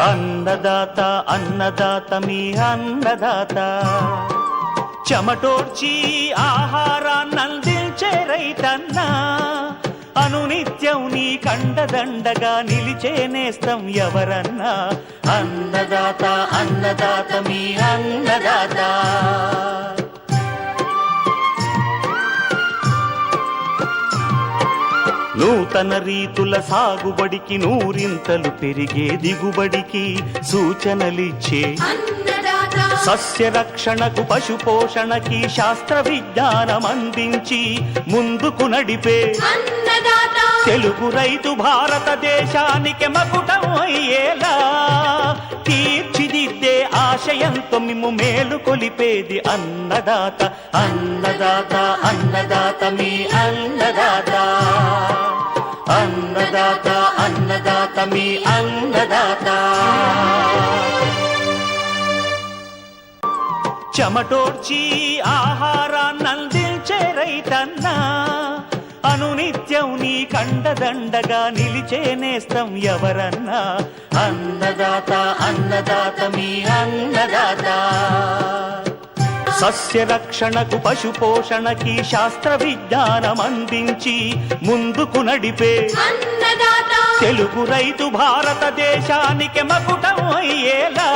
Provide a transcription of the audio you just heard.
అన్నదాత అన్నదాత మీ అన్నదాత చెమటోడ్చి ఆహారాన్నందించే రైతన్నా అనునిత్యం నీ కండదండగా నిలిచే నేస్తం ఎవరన్నా అన్నదాత అన్నదాత మీ అన్నదాత నూతన రీతుల సాగుబడికి నూరింతలు పెరిగే దిగుబడికి సూచనలిచ్చే సస్య రక్షణకు పశు పోషణకి శాస్త్ర విజ్ఞానం అందించి ముందుకు నడిపే తెలుగు రైతు భారతదేశానికి మకుటం అయ్యేలా తీర్చిదిద్దే ఆశయంతో మిమ్ము మేలు కొలిపేది అన్నదాత అన్నదాత అన్నదాత మీ అన్నదాత అన్నదాత అన్నదాత మీ అన్నదాత చెమటోడ్చి ఆహారాన్నందించే రైతన్నా అనునిత్యం నీ కండదండగా నిలిచే నేస్తం ఎవరన్నా అన్నదాత అన్నదాత మీ అన్నదాత సస్య రక్షణకు పశు పోషణకి శాస్త్ర విజ్ఞానం అందించి ముందుకు నడిపే తెలుగు రైతు భారతదేశానికి మకుటం అయ్యేలా